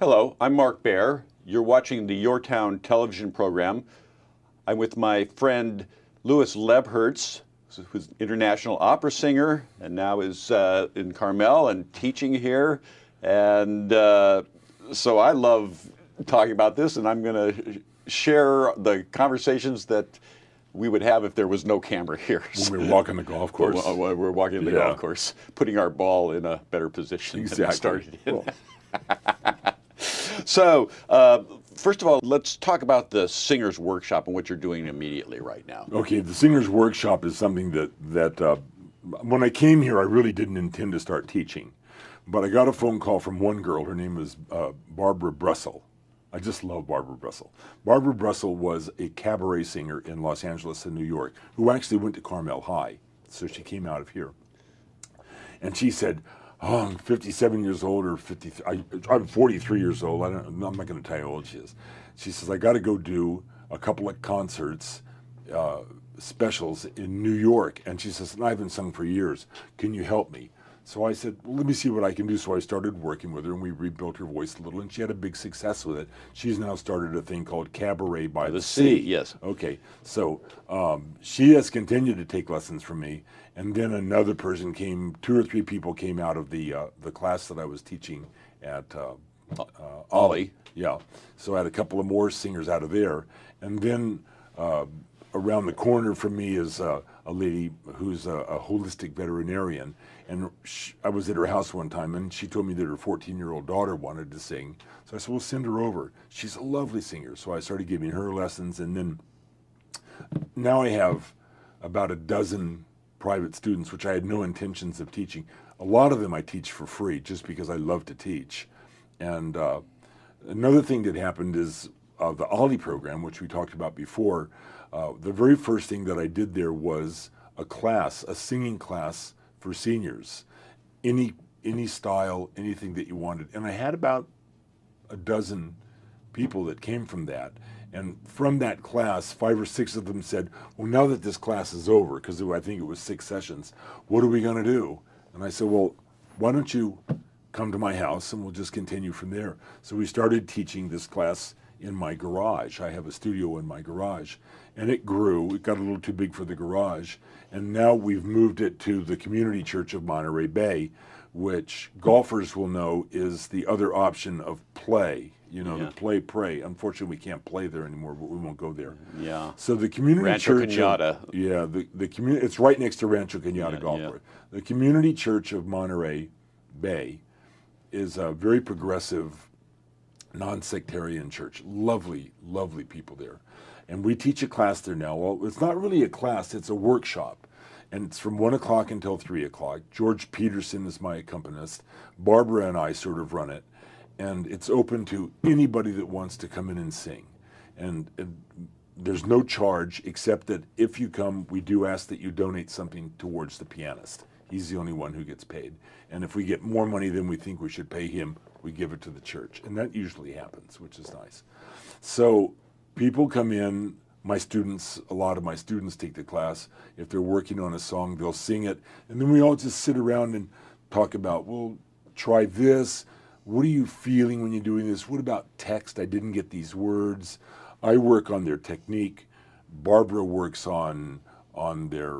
Hello, I'm Mark Baer. You're watching the YourTown television program. I'm with my friend Louis Lebherz, who's an international opera singer and now is in Carmel and teaching here. And so I love talking about this, and I'm going to share the conversations that we would have if there was no camera here. When we were walking the golf course. We're walking the golf course, putting our ball in a better position than we started in. Well. So, first of all, let's talk about the Singers Workshop and what you're doing immediately right now. Okay, the Singers Workshop is something that when I came here, I really didn't intend to start teaching. But I got a phone call from one girl. Her name was Barbara Brussel. I just love Barbara Brussel. Barbara Brussel was a cabaret singer in Los Angeles and New York who actually went to Carmel High. So she came out of here. And she said, "Oh, I'm 57 years old or 53. I'm 43 years old. I'm not going to tell you how old she is." She says, "I got to go do a couple of concerts, specials in New York." And she says, "And I haven't sung for years. Can you help me?" So I said, "Well, let me see what I can do." So I started working with her, and we rebuilt her voice a little, and she had a big success with it. She's now started a thing called Cabaret by the Sea. Yes. Okay, so she has continued to take lessons from me, and then another person came. 2 or 3 people came out of the class that I was teaching at Ollie. Yeah, so I had a couple of more singers out of there, and then around the corner from me is a lady who's a holistic veterinarian, and I was at her house one time, and she told me that her 14-year-old daughter wanted to sing. So I said, "Well, send her over. She's a lovely singer." So I started giving her lessons, and then now I have about a dozen private students, which I had no intentions of teaching. A lot of them I teach for free just because I love to teach. And another thing that happened is the Ollie program, which we talked about before. The very first thing that I did there was a singing class for seniors, any style, anything that you wanted. And I had about a dozen people that came from that. And from that class, 5 or 6 of them said, "Well, now that this class is over," because I think it was 6 sessions, "what are we going to do?" And I said, "Well, why don't you come to my house and we'll just continue from there." So we started teaching this class in my garage. I have a studio in my garage, and it grew. It got a little too big for the garage, and now we've moved it to the Community Church of Monterey Bay, which golfers will know is the other option of play. The play, pray. Unfortunately, we can't play there anymore, but we won't go there. Yeah. So the Community Rancho Church, Cañada. the community. It's right next to Rancho Cañada Golf Course. The Community Church of Monterey Bay is a very progressive, non-sectarian church. Lovely, lovely people there. And we teach a class there now. Well, it's not really a class, it's a workshop. And it's from 1 o'clock until 3 o'clock. George Peterson is my accompanist. Barbara and I sort of run it. And it's open to anybody that wants to come in and sing. And there's no charge, except that if you come, we do ask that you donate something towards the pianist. He's the only one who gets paid. And if we get more money than we think we should pay him, we give it to the church. And that usually happens, which is nice. So people come in, a lot of my students take the class. If they're working on a song, they'll sing it. And then we all just sit around and talk about, well, try this. What are you feeling when you're doing this? What about text? I didn't get these words. I work on their technique. Barbara works on their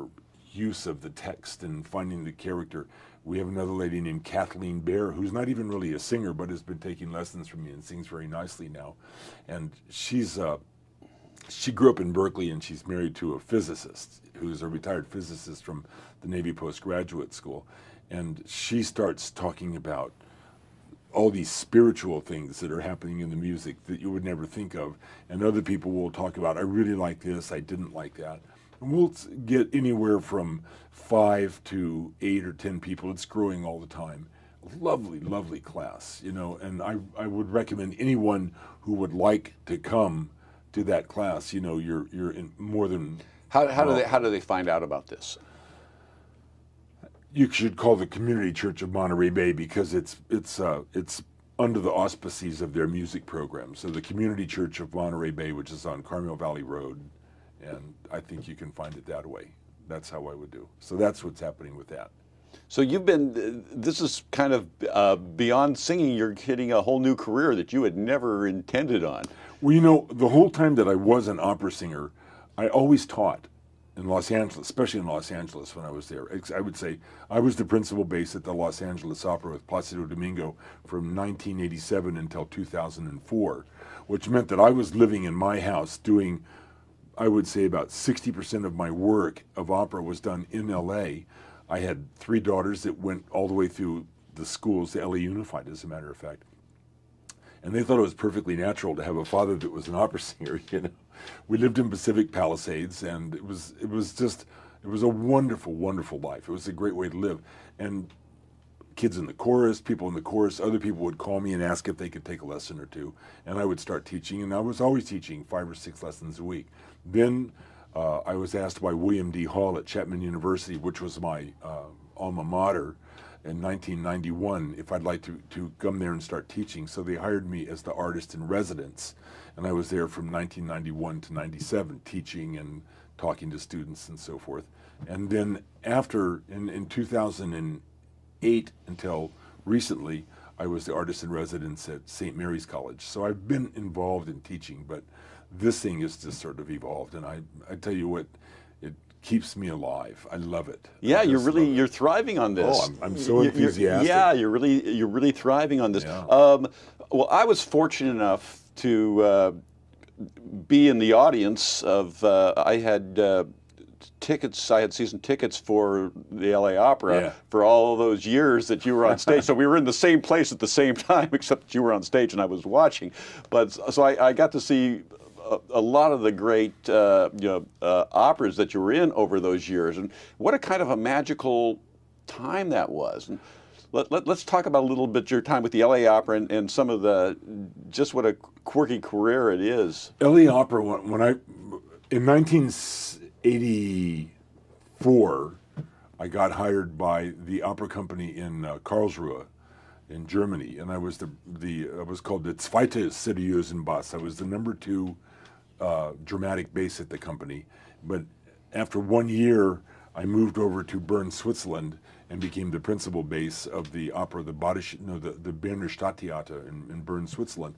use of the text and finding the character. We have another lady named Kathleen Baer, who's not even really a singer, but has been taking lessons from me and sings very nicely now. And she grew up in Berkeley, and she's married to a physicist who's a retired physicist from the Navy Postgraduate School. And she starts talking about all these spiritual things that are happening in the music that you would never think of. And other people will talk about, "I really like this, I didn't like that." And we'll get anywhere from 5 to 8 or 10 people. It's growing all the time. Lovely, lovely class, and I would recommend anyone who would like to come to that class. You're in more than... How do they find out about this? You should call the Community Church of Monterey Bay, because it's under the auspices of their music program. So the Community Church of Monterey Bay, which is on Carmel Valley Road, and I think you can find it that way. That's how I would do. So that's what's happening with that. So you've been, this is kind of beyond singing, you're hitting a whole new career that you had never intended on. Well, you know, the whole time that I was an opera singer, I always taught in Los Angeles, especially in Los Angeles when I was there. I would say I was the principal bass at the Los Angeles Opera with Placido Domingo from 1987 until 2004, which meant that I was living in my house doing, I would say about 60% of my work of opera was done in LA. I had 3 daughters that went all the way through the schools, the LA Unified, as a matter of fact. And they thought it was perfectly natural to have a father that was an opera singer, you know. We lived in Pacific Palisades, and it was a wonderful, wonderful life. It was a great way to live. And kids in the chorus, people in the chorus, other people would call me and ask if they could take a lesson or two. And I would start teaching, and I was always teaching 5 or 6 lessons a week. Then I was asked by William D. Hall at Chapman University, which was my alma mater, in 1991, if I'd like to come there and start teaching. So they hired me as the artist in residence, and I was there from 1991 to 97, teaching and talking to students and so forth. And then after, in 2008 until recently, I was the artist in residence at St. Mary's College. So I've been involved in teaching, but this thing has just sort of evolved, and I tell you what, it keeps me alive. I love it. Yeah, you're thriving on this. Oh, I'm so enthusiastic. You're really thriving on this. Yeah. Well, I was fortunate enough to be in the audience of. I had tickets. I had season tickets for the LA Opera for all those years that you were on stage. So we were in the same place at the same time, except that you were on stage and I was watching. But so I got to see a lot of the great operas that you were in over those years, and what a kind of a magical time that was. And let's talk about a little bit your time with the LA Opera and some of the, just what a quirky career it is. LA Opera, in 1984, I got hired by the opera company in Karlsruhe, in Germany, and I was I was called the Zweite Seriösen Bass. I was the number 2 dramatic bass at the company. But after 1 year, I moved over to Bern, Switzerland, and became the principal bass of the opera, the Berner Stadttheater in Bern, Switzerland.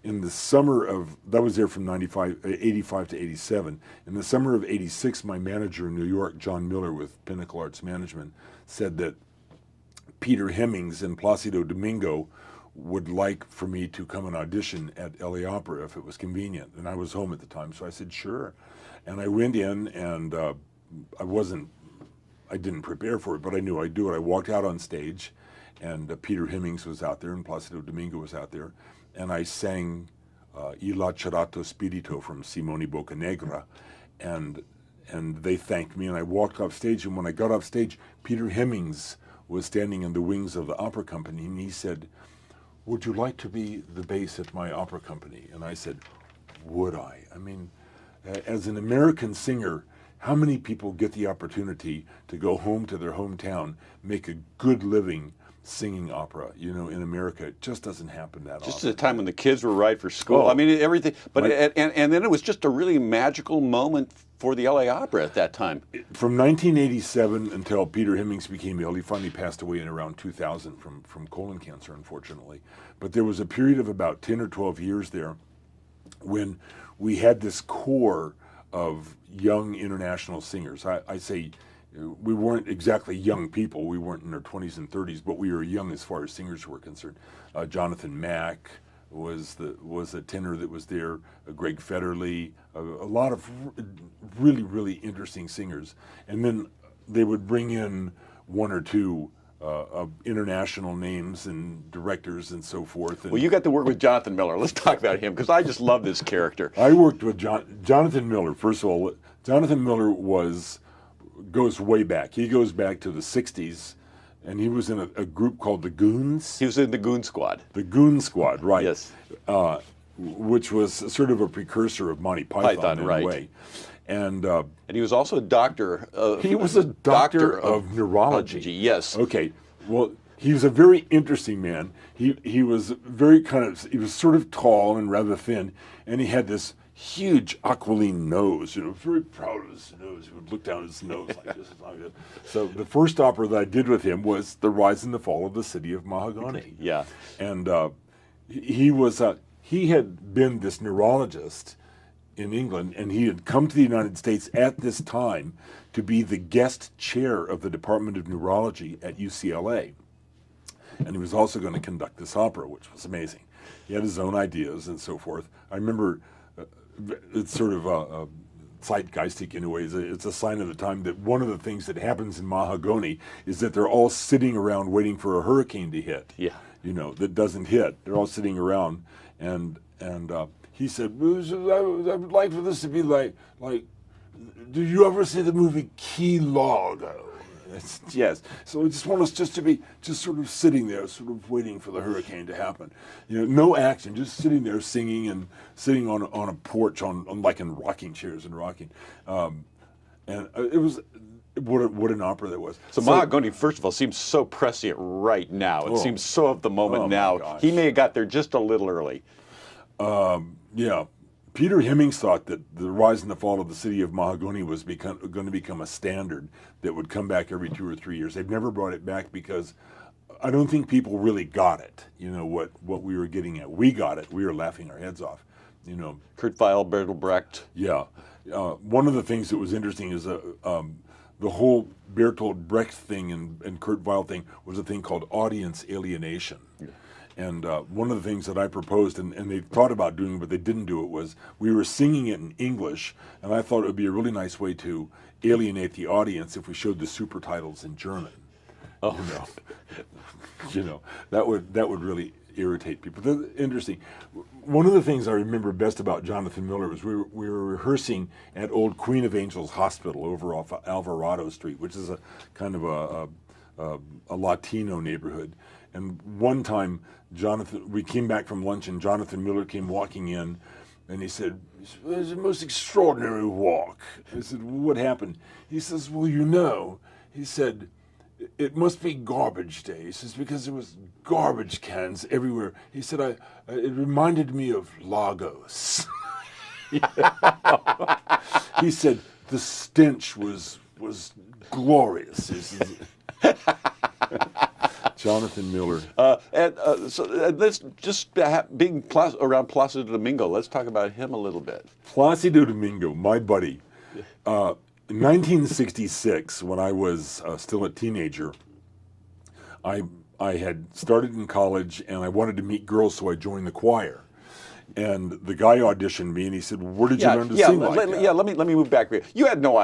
In the summer of, that was there from 85 to 87. In the summer of 86, my manager in New York, John Miller with Pinnacle Arts Management, said that Peter Hemmings and Placido Domingo would like for me to come and audition at LA Opera if it was convenient. And I was home at the time, so I said, sure. And I went in, and I didn't prepare for it, but I knew I'd do it. I walked out on stage, and Peter Hemmings was out there, and Placido Domingo was out there, and I sang Il Lacerato Spirito from Simone Boccanegra, and they thanked me, and I walked off stage, and when I got off stage, Peter Hemmings was standing in the wings of the opera company, and he said, would you like to be the bass at my opera company? And I said, would I? I mean, as an American singer, how many people get the opportunity to go home to their hometown, make a good living singing opera? You know, in America, it just doesn't happen that often. Just at a time when the kids were right for school. I mean, everything. But and then it was just a really magical moment for the LA Opera at that time. From 1987 until Peter Hemmings became ill, he finally passed away in around 2000 from colon cancer, unfortunately. But there was a period of about 10 or 12 years there when we had this core of young international singers. I say we weren't exactly young people. We weren't in our 20s and 30s, but we were young as far as singers were concerned. Jonathan Mack was a tenor that was there. Greg Federley, a lot of really, really interesting singers. And then they would bring in 1 or 2 of international names and directors and so forth. And well, you got to work with Jonathan Miller. Let's talk about him, because I just love this character. I worked with Jonathan Miller. First of all, Jonathan Miller goes way back. He goes back to the 60s, and he was in a group called the Goons. He was in the Goon Squad. The Goon Squad, right. Yes. Which was sort of a precursor of Monty Python in a way. And he was also a doctor. He was a doctor of neurology. Yes. Okay. Well, he was a very interesting man. He was very he was sort of tall and rather thin, and he had this huge aquiline nose, very proud of his nose. He would look down his nose like this. So the first opera that I did with him was The Rise and the Fall of the City of Mahagoni. Yeah. And he had been this neurologist in England, and he had come to the United States at this time to be the guest chair of the Department of Neurology at UCLA. And he was also going to conduct this opera, which was amazing. He had his own ideas and so forth. I remember it's sort of zeitgeistic in a way. It's a sign of the time that one of the things that happens in Mahagoni is that they're all sitting around waiting for a hurricane to hit. Yeah. That doesn't hit. They're all sitting around, and he said, I would like for this to be like, did you ever see the movie Key Log? Yes. So I just want us just to be just sort of sitting there, sort of waiting for the hurricane to happen. No action, just sitting there singing and sitting on a porch on like in rocking chairs and rocking. And it was what an opera that was. So Mahagoni, first of all, seems so prescient right now. It seems so of the moment now. Gosh. He may have got there just a little early. Yeah. Peter Hemmings thought that The Rise and the Fall of the City of Mahagoni was going to become a standard that would come back every 2 or 3 years. They've never brought it back because I don't think people really got it, what we were getting at. We got it. We were laughing our heads off, Kurt Weill, Bertolt Brecht. Yeah. One of the things that was interesting is the whole Bertolt Brecht thing and Kurt Weill thing was a thing called audience alienation. Yeah. And one of the things that I proposed, and they thought about doing, but they didn't do it, was we were singing it in English, and I thought it would be a really nice way to alienate the audience if we showed the super titles in German. Oh, that would really irritate people. That's interesting. One of the things I remember best about Jonathan Miller was we were rehearsing at old Queen of Angels Hospital over off Alvarado Street, which is a kind of a Latino neighborhood. And one time, we came back from lunch, and Jonathan Miller came walking in, and he said, "It was the most extraordinary walk." I said, "Well, what happened?" He says, "Well, he said, it must be garbage day." He says, "Because there was garbage cans everywhere." He said, it reminded me of Lagos. He said, "The stench was glorious." He says, Jonathan Miller. So let's just being around Placido Domingo. Let's talk about him a little bit. Placido Domingo, my buddy. In 1966, when I was still a teenager, I had started in college and I wanted to meet girls, so I joined the choir. And the guy auditioned me, and he said, "Well, where did you learn to sing like that?" Yeah, let me move back here. You had no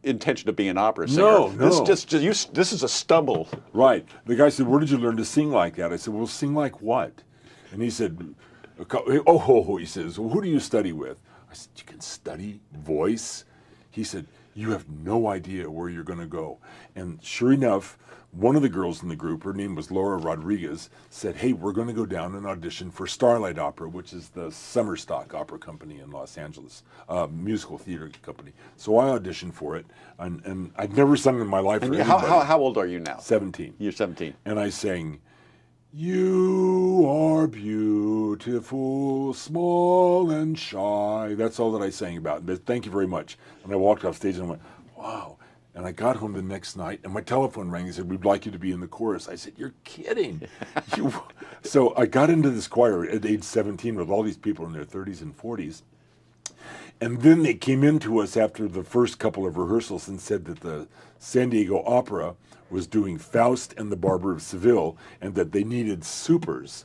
intention of being an opera singer. No. This is a stumble. Right. The guy said, "Where did you learn to sing like that?" I said, "Well, sing like what?" And he said, he says, "Well, who do you study with?" I said, "You can study voice?" He said, "You have no idea where you're going to go." And sure enough, one of the girls in the group, her name was Laura Rodriguez, said, "Hey, we're going to go down and audition for Starlight Opera," which is the summer stock opera company in Los Angeles, musical theater company. So I auditioned for it, and I'd never sung in my life. And how old are you now? 17. You're 17. And I sang, "You are beautiful, small and shy." That's all that I sang about. Thank you very much. And I walked off stage and I went, wow. And I got home the next night, and my telephone rang and said, "We'd like you to be in the chorus." I said, "You're kidding." So I got into this choir at age 17 with all these people in their 30s and 40s. And then they came in to us after the first couple of rehearsals and said that the San Diego Opera was doing Faust and the Barber of Seville, and that they needed supers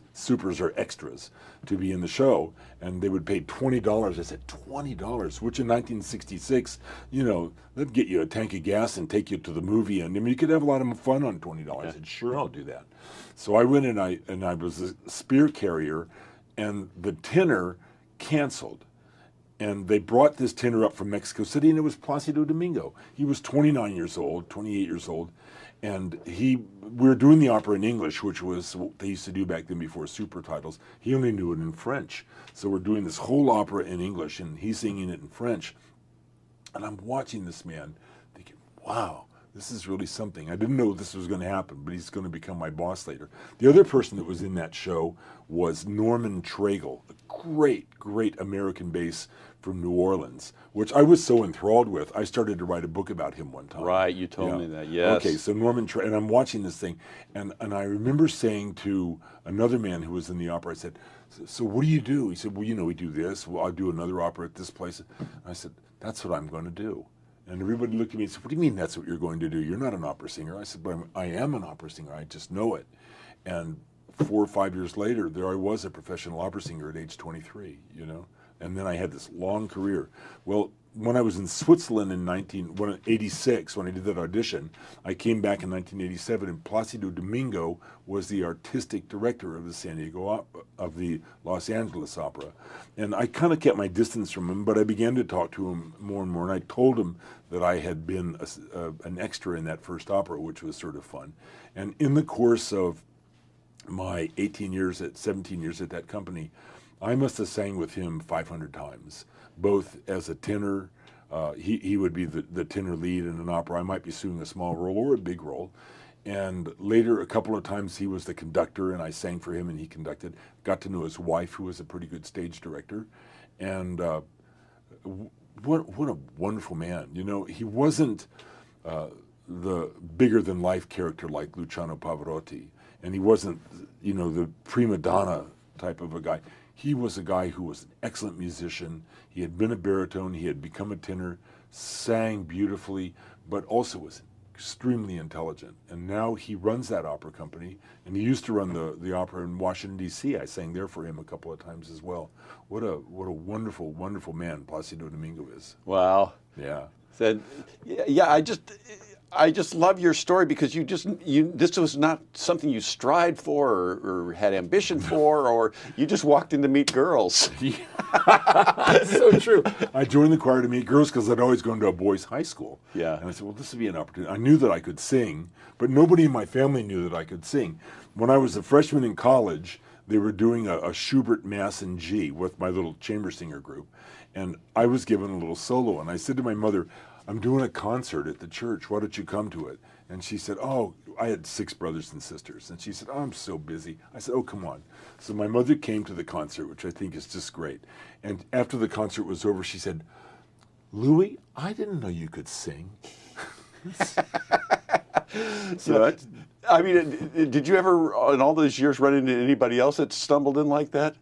are extras, to be in the show, and they would pay $20. I said, $20, which in 1966, that'd get you a tank of gas and take you to the movie, and you could have a lot of fun on $20. I said, "Sure, I'll do that." So I went and I was a spear carrier, and the tenor canceled. And they brought this tenor up from Mexico City, and it was Placido Domingo. He was 28 years old, and we were doing the opera in English, which was what they used to do back then before super titles. He only knew it in French. So we're doing this whole opera in English, and he's singing it in French. And I'm watching this man thinking, wow, this is really something. I didn't know this was going to happen, but he's going to become my boss later. The other person that was in that show was Norman Traegle, a great American bass from New Orleans, which I was so enthralled with. I started to write a book about him one time. Right, you told me that, yes. Okay, so and I'm watching this thing, and I remember saying to another man who was in the opera, I said, so what do you do? He said, well, we do this. Well, I'll do another opera at this place. And I said, that's what I'm going to do. And everybody looked at me and said, what do you mean that's what you're going to do? You're not an opera singer. I said, but I am an opera singer. I just know it. And 4 or 5 years later, there I was, a professional opera singer at age 23, And then I had this long career. Well, when I was in Switzerland in 1986, when I did that audition, I came back in 1987, and Placido Domingo was the artistic director of the Los Angeles Opera. And I kind of kept my distance from him, but I began to talk to him more and more, and I told him that I had been an extra in that first opera, which was sort of fun. And in the course of my 17 years at that company, I must have sang with him 500 times, both as a tenor. He would be the tenor lead in an opera. I might be singing a small role or a big role. And later, a couple of times, he was the conductor, and I sang for him, and he conducted. Got to know his wife, who was a pretty good stage director. And what a wonderful man. He wasn't the bigger-than-life character like Luciano Pavarotti, and he wasn't, the prima donna type of a guy. He was a guy who was an excellent musician. He had been a baritone. He had become a tenor, sang beautifully, but also was extremely intelligent. And now he runs that opera company, and he used to run the opera in Washington, D.C. I sang there for him a couple of times as well. What a wonderful, wonderful man Placido Domingo is. Wow. Yeah. I just love your story, because this was not something you strived for or had ambition for, or you just walked in to meet girls. That's so true. I joined the choir to meet girls because I'd always gone to a boys' high school. Yeah. And I said, well, this would be an opportunity. I knew that I could sing, but nobody in my family knew that I could sing. When I was a freshman in college, they were doing a Schubert Mass in G with my little chamber singer group, and I was given a little solo, and I said to my mother, I'm doing a concert at the church. Why don't you come to it? And she said, oh, I had 6 brothers and sisters. And she said, oh, I'm so busy. I said, oh, come on. So my mother came to the concert, which I think is just great. And after the concert was over, she said, Louis, I didn't know you could sing. I mean, did you ever, in all those years, run into anybody else that stumbled in like that?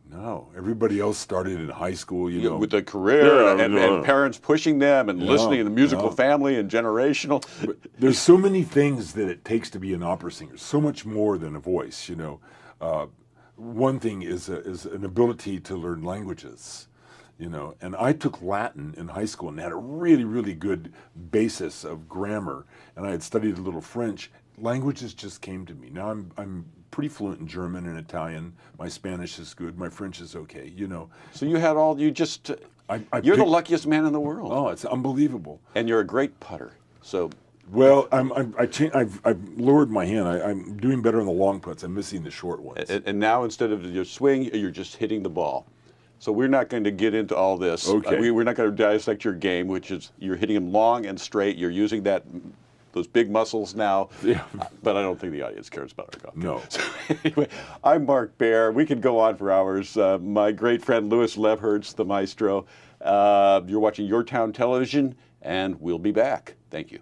No, everybody else started in high school, with a career and parents pushing them and listening to the musical family and generational. But there's so many things that it takes to be an opera singer, so much more than a voice, One thing is an ability to learn languages, And I took Latin in high school and had a really, really good basis of grammar, and I had studied a little French. Languages just came to me. Now I'm pretty fluent in German and Italian. My Spanish is good. My French is okay. So you had all. You're the luckiest man in the world. Oh, it's unbelievable. And you're a great putter. So. Well, I've lowered my hand. I'm doing better on the long putts. I'm missing the short ones. And now, instead of your swing, you're just hitting the ball. So we're not going to get into all this. Okay. We're not going to dissect your game, which is you're hitting them long and straight. You're using those big muscles now. Yeah. But I don't think the audience cares about our golf. No. So anyway, I'm Mark Baer. We could go on for hours. My great friend Louis Lebherz, the maestro. You're watching YourTown Television, and we'll be back. Thank you.